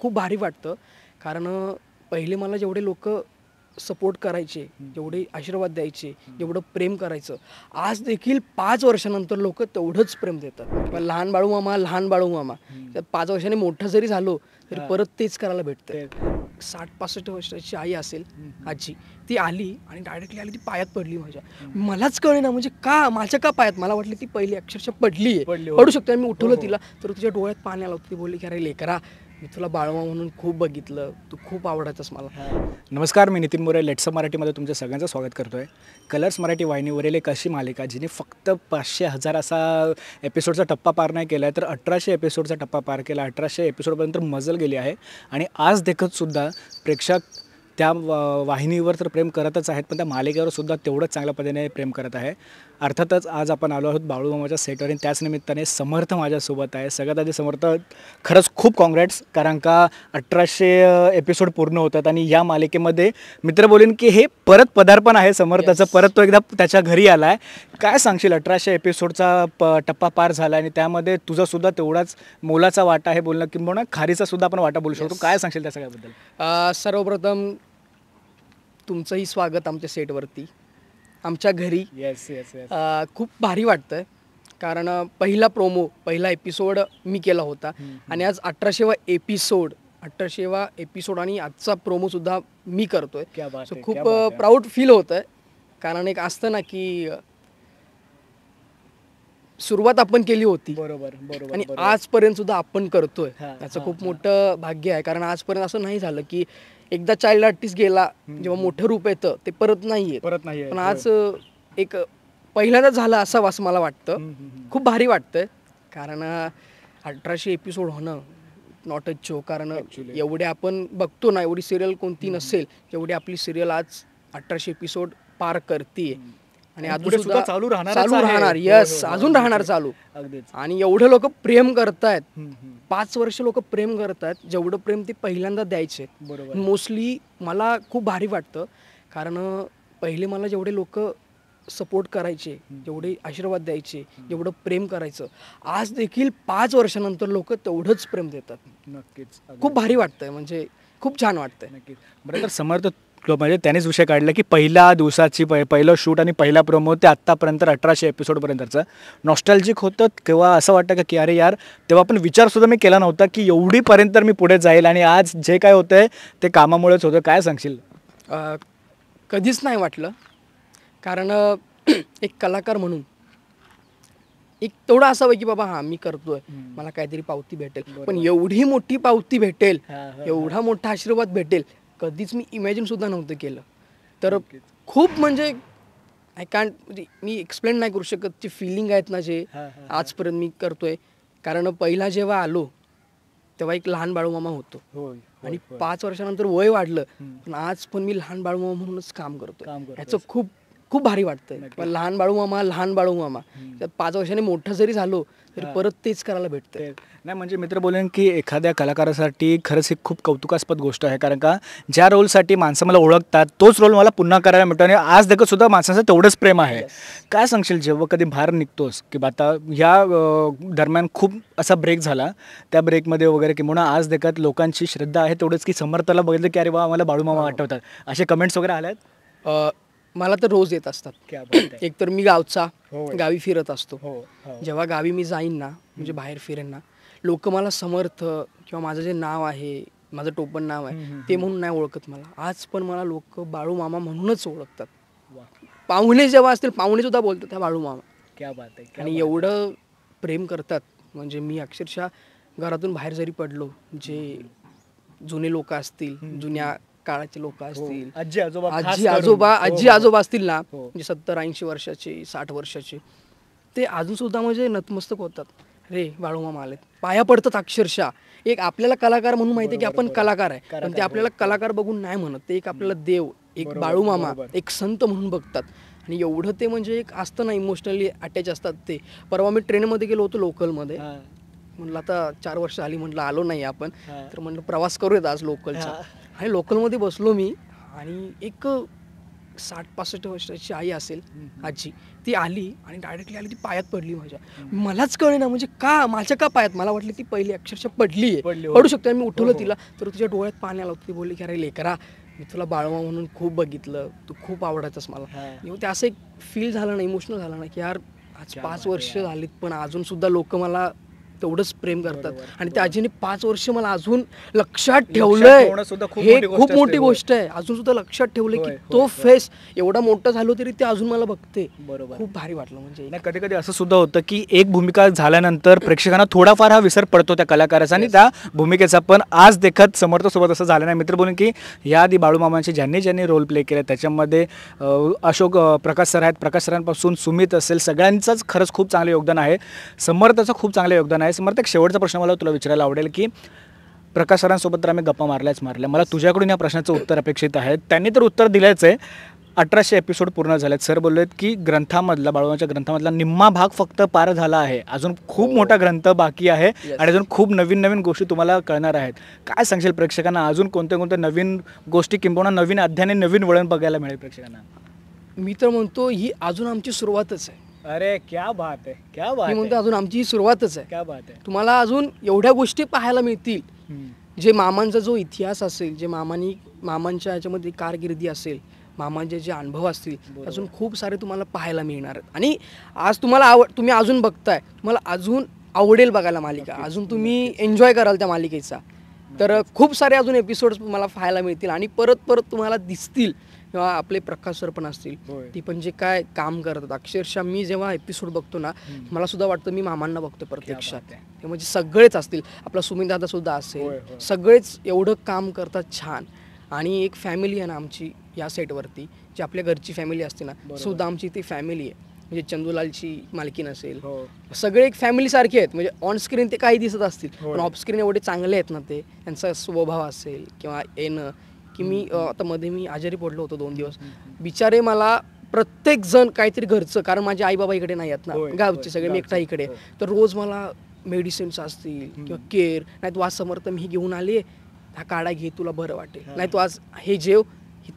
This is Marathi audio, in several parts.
खूप भारी वाटतं. कारण पहिले मला जेवढे लोक सपोर्ट करायचे, जेवढे आशीर्वाद द्यायचे, जेवढं प्रेम करायचं, आज देखील 5 वर्षानंतर लोक तेवढंच प्रेम देतात. लहान बाळू मामा, लहान बाळू मामा. 5 वर्षांनी मोठं जरी झालो तरी परत तेच करायला भेटतं. 60-65 वर्षाची आई असेल आजी, ती आली आणि डायरेक्टली आली, ती पायात पडली माझ्या. मलाच कळेना म्हणजे का, माझ्या का पायात. मला वाटलं ती पहिली अक्षरशः पडली पडू शकते. मी उठवलं तिला, तर तिच्या डोळ्यात पाणी आलं. ती बोलली की अरे लेकरा, मी तुला बाळूमामा म्हणून खूप बघितलं, तू खूप आवडायचंस मला. नमस्कार, मी नितीन मोरे. लेट्स मराठीमध्ये तुमच्या सगळ्यांचं स्वागत करतो आहे. कलर्स मराठी वाहिनीवरील एक अशी मालिका जिने फक्त 500,000 असा एपिसोडचा टप्पा पार नाही केला आहे, तर 1800 एपिसोडचा टप्पा पार केला. 1800 एपिसोडपर्यंत मजल गेली आहे आणि आज देखतसुद्धा प्रेक्षक त्या वाहिनीवर तर प्रेम करतच आहेत, पण त्या मालिकेवर सुद्धा तेवढंच चांगल्या पद्धतीने प्रेम करत आहे. अर्थातच आज आपण आलो आहोत बाळूमामाच्या सेटवर आणि त्याच निमित्ताने समर्थ माझ्यासोबत आहे. सगळ्यात आधी समर्थ, खरंच खूप काँग्रॅट्स, कारण का 1800 एपिसोड पूर्ण होतात आणि या मालिकेमध्ये मित्र बोलेन की हे परत पदार्पण आहे समर्थाचं. परत तो एकदा त्याच्या घरी आला आहे. काय सांगशील, 1800 एपिसोडचा टप्पा पार झाला आणि त्यामध्ये तुझासुद्धा तेवढाच मोलाचा वाटा आहे बोलणं, किंवा खारीचा सुद्धा आपण वाटा बोलू शकतो. काय सांगशील त्या सगळ्याबद्दल? सर्वप्रथम तुमचंही स्वागत आमच्या सेटवरती, आमच्या घरी. खूप भारी वाटतंय, कारण पहिला एपिसोड मी केला होता आणि आज 1800वा एपिसोड आणि आजचा प्रोमोसुद्धा मी करतोय. सो खूप प्राऊड फील होत आहे, कारण एक असतं ना की सुरुवात आपण केली होती बरोबर आणि आजपर्यंत सुद्धा आपण करतोय. याचं खूप मोठं भाग्य आहे, कारण आजपर्यंत असं नाही झालं की एकदा चाइल्ड आर्टिस्ट गेला, जेव्हा मोठं रूप येतं ते परत नाही येत. पण आज एक पहिल्यांदा झालं असावं असं मला वाटतं. खूप भारी वाटतंय, कारण 1800 एपिसोड होणं नॉट अ जोक. कारण एवढे आपण बघतो ना, एवढी सिरियल कोणती नसेल जेवढी आपली सिरियल आज 1800 एपिसोड पार करते आणि अजून सुद्धा चालू राहणार. यस, अजून राहणार चालू. आणि एवढे लोक प्रेम करतायत, 5 वर्ष लोक प्रेम करतायत, जेवढं प्रेम ते पहिल्यांदा द्यायचे. मोस्टली मला खूप भारी वाटतं, कारण पहिले मला जेवढे लोक सपोर्ट करायचे, जेवढे आशीर्वाद द्यायचे, जेवढं प्रेम करायचं, आज देखील 5 वर्षानंतर लोक तेवढंच प्रेम देतात. नक्कीच खूप भारी वाटतंय, म्हणजे खूप छान वाटतंय. नक्कीच. बरं, तर समर्थ म्हणजे त्यानेच विषय काढला की पहिल्या दिवसाची पहिलं शूट आणि पहिला प्रोमो ते आत्तापर्यंत 1800 एपिसोडपर्यंतचं नॉस्टॅल्जिक होतं किंवा असं वाटतं की अरे यार, तेव्हा पण विचारसुद्धा मी केला नव्हता की एवढीपर्यंत मी पुढे जाईल आणि आज जे काय होतंय ते कामामुळेच होतं. काय सांगशील? कधीच नाही वाटलं, कारण एक कलाकार म्हणून एक तेवढं असावं की बाबा हां मी करतोय, मला काहीतरी पावती भेटेल. पण एवढी मोठी पावती भेटेल, एवढा मोठा आशीर्वाद भेटेल, कधीच मी इमॅजिन सुद्धा नव्हतं केलं. तर खूप म्हणजे आय कांट, म्हणजे मी एक्सप्लेन नाही करू शकत जे फिलिंग आहेत ना, जे आजपर्यंत मी करतोय. कारण पहिला जेव्हा आलो तेव्हा एक लहान बाळूमामा होतो आणि 5 वर्षानंतर वय वाढलं, पण आज पण मी लहान बाळूमामा म्हणूनच काम करतोय. याचं खूप खूप भारी वाटतंय. लहान बाळूमामा, लहान बाळूमामा. 5 वर्षांनी मोठं जरी झालो तरी परत तेच करायला भेटतंय. नाही, म्हणजे मित्र बोलेन की एखाद्या कलाकारासाठी खरंच ही खूप कौतुकास्पद गोष्ट आहे, कारण का ज्या रोलसाठी माणसं मला ओळखतात तोच रोल मला पुन्हा करायला मिळतो आणि आज देखत सुद्धा माणसाचं तेवढंच प्रेम आहे. काय सांगशील, जेव्हा कधी बाहेर निघतोस की आता ह्या दरम्यान खूप असा ब्रेक झाला, त्या ब्रेकमध्ये वगैरे किंवा आज देखत लोकांची श्रद्धा आहे तेवढंच की समर्थाला बघितलं की अरे वा, मला बाळूमामा आठवतात, असे कमेंट्स वगैरे आल्यात? मला तर रोज येत असतात. एक तर मी गावी फिरत असतो, जेव्हा गावी मी जाईन ना, म्हणजे बाहेर फिरेन ना, लोक मला समर्थ किंवा माझं जे नाव आहे, माझं टोपण नाव आहे ते म्हणून नाही ओळखत मला. आज पण मला लोक बाळूमामा म्हणूनच ओळखतात. पाहुणे जेव्हा असतील, पाहुणे सुद्धा बोलतात त्या बाळूमामा. क्या बात आहे. आणि एवढं प्रेम करतात, म्हणजे मी अक्षरशः घरातून बाहेर जरी पडलो, जे जुने लोक असतील, जुन्या काळाचे लोक असतील, आजी आजोबा असतील ना, म्हणजे 70-80 वर्षाचे, 60 वर्षाचे, ते अजून सुद्धा म्हणजे नतमस्तक होतात. रे बाळूमामा आलेत, पाया पडतात अक्षरशः. एक आपल्याला कलाकार म्हणून माहिती आहे की आपण कलाकार आहे, पण ते आपल्याला कलाकार बघून नाही म्हणत, ते एक आपल्याला देव, एक बाळूमामा, एक संत म्हणून बघतात. आणि एवढं ते म्हणजे एक असतं ना, इमोशनली अटॅच असतात ते. परवा मी ट्रेनमध्ये गेलो होतो लोकलमध्ये, म्हटलं आता 4 वर्ष आली, म्हटलं आलो नाही आपण, तर म्हटलं प्रवास करूयात आज लोकलचा. आणि लोकलमध्ये बसलो मी आणि एक 60-65 वर्षाची आई असेल आजी, ती आली आणि डायरेक्टली आली, ती पायात पडली माझ्या. मलाच कळे ना म्हणजे का माझ्या का पायात, मला वाटलं ती पहिली अक्षरशः पडली आहे, पडू शकते. मी उठवलं तिला, तर तिच्या डोळ्यात पाणी आलं होतं. ती बोलली की अरे लेकरा, मी तुला बाळमा म्हणून खूप बघितलं, तू खूप आवडायचंस मला. ते असं एक फील झालं ना, इमोशनल झालं ना की यार आज 5 वर्ष झालीत पण अजून सुद्धा लोक मला तेवढंच प्रेम करतात. आणि त्या आजीने 5 वर्ष मला अजून लक्षात ठेवलंय, हे खूप मोठी गोष्ट आहे. अजून सुद्धा लक्षात ठेवलंय की तो फेस एवढा मोठा झालो तरी ते अजून मला बघते. खूप भारी वाटलं. म्हणजे कधी कधी असं सुद्धा होतं की एक भूमिका झाल्यानंतर प्रेक्षकांना थोडाफार हा विसर पडतो त्या कलाकाराचा आणि त्या भूमिकेचा. पण आज देखत समर्थसोबत असं झालं नाही. मित्र बोलून की याआधी बाळूमामांचे ज्यांनी रोल प्ले केले त्याच्यामध्ये अशोक प्रकाश सर आहेत, प्रकाश सरांपासून सुमित असेल, सगळ्यांचंच खरंच खूप चांगलं योगदान आहे. समर्थाचं खूप चांगलं योगदान आहे. समर्थ, एक शेवटचा प्रश्न मला तुला विचारायला आवडेल की प्रकाश सरांसोबत तर आम्ही गप्पा मारल्या, मला तुझ्याकडून या प्रश्नाचं उत्तर अपेक्षित आहे. त्यांनी तर उत्तर दिलंच आहे. 1800 एपिसोड पूर्ण झालेत. सर बोललेत की ग्रंथामधला, बाळूमामाच्या ग्रंथामधला निम्मा भाग फक्त पार झाला आहे, अजून खूप मोठा ग्रंथ बाकी आहे आणि अजून खूप नवीन गोष्टी तुम्हाला कळणार आहेत. काय सांगशील प्रेक्षकांना, अजून कोणत्या नवीन गोष्टी किंबहुना नवीन अध्यायाने नवीन वळण बघायला मिळेल प्रेक्षकांना? मी तर म्हणतो ही अजून आमची सुरुवातच आहे. अरे क्या बात आहे, क्या बात. मी म्हणतो अजून आमची ही सुरुवातच आहे. क्या बात आहे. तुम्हाला अजून एवढ्या गोष्टी पाहायला मिळतील. जे मामांचा जो इतिहास असेल, जे मामांच्या याच्यामध्ये कारकिर्दी असेल, मामांचे जे अनुभव असतील, अजून खूप सारे तुम्हाला पाहायला मिळणार आहेत. आणि आज तुम्हाला तुम्ही अजून बघताय, तुम्हाला अजून आवडेल बघायला मालिका, अजून तुम्ही एन्जॉय कराल त्या मालिकेचा. तर खूप सारे अजून एपिसोड्स तुम्हाला पाहायला मिळतील आणि परत तुम्हाला दिसतील. किंवा आपले प्रकाश सर पण असतील, ती पण जे काय काम करतात, अक्षरशः मी जेव्हा एपिसोड बघतो ना, मला सुद्धा वाटतं मी मामांना बघतो प्रत्यक्षात. ते म्हणजे सगळेच असतील, आपला सुमित दादा सुद्धा असेल, सगळेच एवढं काम करतात छान. आणि एक फॅमिली आहे ना आमची या सेटवरती, जी आपल्या घरची फॅमिली असते ना, सुद्धा आमची ती फॅमिली आहे. म्हणजे चंदूलालची मालकीन असेल, सगळे एक फॅमिली सारखे आहेत. म्हणजे ऑन स्क्रीन ते काही दिसत असतील, पण ऑफ स्क्रीन एवढे चांगले आहेत ना ते, त्यांचा स्वभाव असेल किंवा येणं की मी आता मध्ये मी आजारी पडलो होतो 2 दिवस, बिचारे मला प्रत्येक जण काहीतरी घरचं, कारण माझे आई बाबा इकडे नाही आहेत ना, गावचे सगळे, मी एकटा इकडे, तर रोज मला मेडिसिन्स असतील किंवा केअर, नाही तू आज समर्थ मी घेऊन आले, हा काढा घे तुला बरं वाटेल, नाही तू आज हे जेव,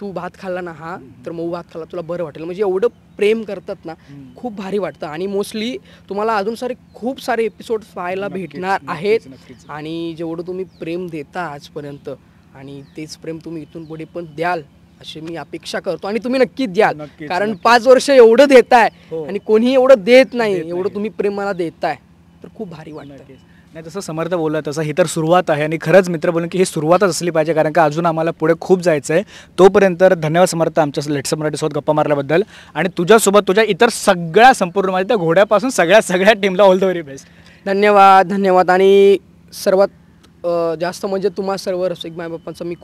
तू भात खाल्ला ना हा तर मऊ भात खाल्ला तुला बरं वाटेल. म्हणजे एवढं प्रेम करतात ना, खूप भारी वाटतं. आणि मोस्टली तुम्हाला अजून खूप सारे एपिसोड पाहायला भेटणार आहेत. आणि जेवढं तुम्ही प्रेम देता आजपर्यंत आणि तेच प्रेम तुम्ही इथून पुढे पण द्याल अशी मी अपेक्षा करतो. आणि तुम्ही नक्कीच द्याल, कारण 5 वर्ष एवढं देताय आणि कोणी एवढं देत नाही, एवढं तुम्ही प्रेम मला देताय, तर खूप भारी वाटतं. नाही, तसं समर्थ बोलला तसं ही तर सुरुवात आहे. आणि खरंच मित्र बोलून की ही सुरुवातच असली पाहिजे, कारण का अजून आम्हाला पुढे खूप जायचं आहे. तोपर्यंत धन्यवाद समर्थ आमच्या लेट्स मराठीसोबत गप्पा मारल्याबद्दल. आणि तुझ्यासोबत तुझ्या इतर सगळ्या संपूर्ण माझ्या त्या घोड्यापासून सगळ्या टीमला ऑल द व्हेरी बेस्ट. धन्यवाद. आणि सर्वात जास्त म्हणजे तुम्हा सर्व रसिक मायबापांचा मी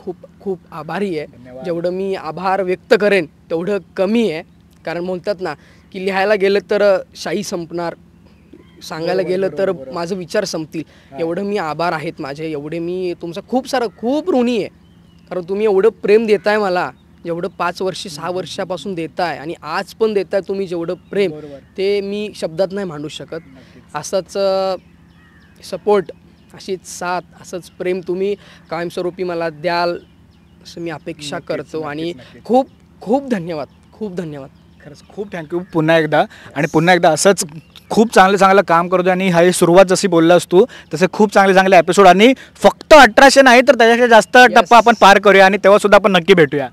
खूप आभारी आहे. जेवढं मी आभार व्यक्त करेन तेवढं कमी आहे. कारण म्हणतात ना की लिहायला गेलं तर शाई संपणार, सांगायला गेलं तर माझं विचार संपतील. एवढं मी आभार आहेत माझे, एवढे मी तुमचा खूप ऋणी आहे. कारण तुम्ही एवढं प्रेम देताय मला, जेवढं 5 वर्ष 6 वर्षापासून देताय आणि आज पण देताय तुम्ही जेवढं प्रेम, ते मी शब्दात नाही मांडू शकत. असंच सपोर्ट, अशीच साथ, असंच प्रेम तुम्ही कायमस्वरूपी मला द्याल असं मी अपेक्षा करतो. आणि खूप धन्यवाद. खरंच खूप थँक्यू पुन्हा एकदा. आणि पुन्हा एकदा असंच खूप चांगलं काम करतो. आणि हा सुरुवात जशी बोललास तू तसे खूप चांगले एपिसोड, आणि फक्त 1800 नाही तर त्याच्यापेक्षा जास्त टप्पा आपण पार करूया. आणि तेव्हा सुद्धा आपण नक्की भेटूया.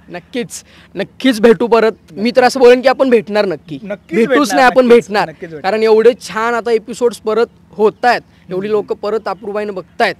नक्कीच भेटू परत. मी तर असं बोलेन की आपण भेटणार, नक्की भेटूच नाही आपण भेटणार. कारण एवढे छान आता एपिसोड्स परत होत आहेत, एवढी लोक परत अप्रूव्हाईनं बघतायत.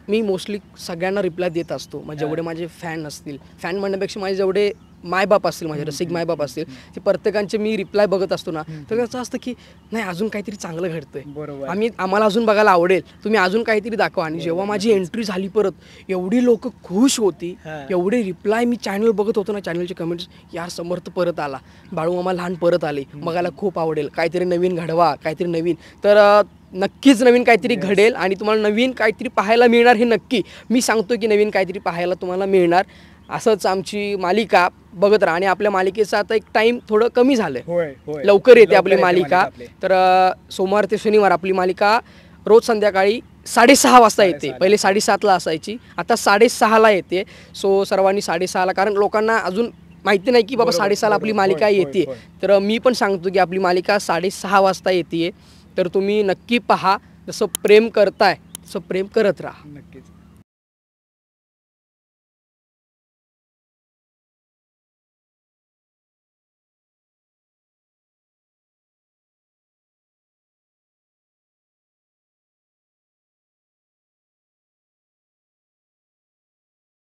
मी मोस्टली सगळ्यांना रिप्लाय देत असतो. म्हणजे जेवढे माझे फॅन असतील, फॅन म्हणण्यापेक्षा माझे जेवढे मायबाप असतील, माझे रसिक मायबाप असतील, ते प्रत्येकांचे मी रिप्लाय बघत असतो ना, तर त्याचं असतं की नाही अजून काहीतरी चांगलं घडतंय, आम्हाला अजून बघायला आवडेल, तुम्ही अजून काहीतरी दाखवा. आणि जेव्हा माझी एंट्री झाली परत, एवढी लोक खुश होती, एवढे रिप्लाय मी चॅनल बघत होतो ना, चॅनलचे कमेंट्स, यार समर्थ परत आला, बाळूमामा लहान परत आले, बघायला खूप आवडेल, काहीतरी नवीन घडवा, काहीतरी नवीन. तर नक्कीच नवीन काहीतरी घडेल आणि तुम्हाला नवीन काहीतरी पाहायला मिळणार, हे नक्की मी सांगतो की नवीन काहीतरी पाहायला तुम्हाला मिळणार. असंच आमची मालिका बघत राहा. आणि आपल्या मालिकेचा आता एक टाईम थोडं कमी झालंय, लवकर येते आपली मालिका. तर सोमवार ते शनिवार आपली मालिका रोज संध्याकाळी 6:30 वाजता येते. पहिले 7:30ला असायची, आता 6:30ला येते. सो सर्वांनी 6:30ला, कारण लोकांना अजून माहिती नाही की बाबा 6:30 आपली मालिका येते. तर मी पण सांगतो की आपली मालिका 6:30 वाजता येते. तर तुम्ही नक्की पहा. जसं प्रेम करताय तसं प्रेम करत राहा. नक्कीच.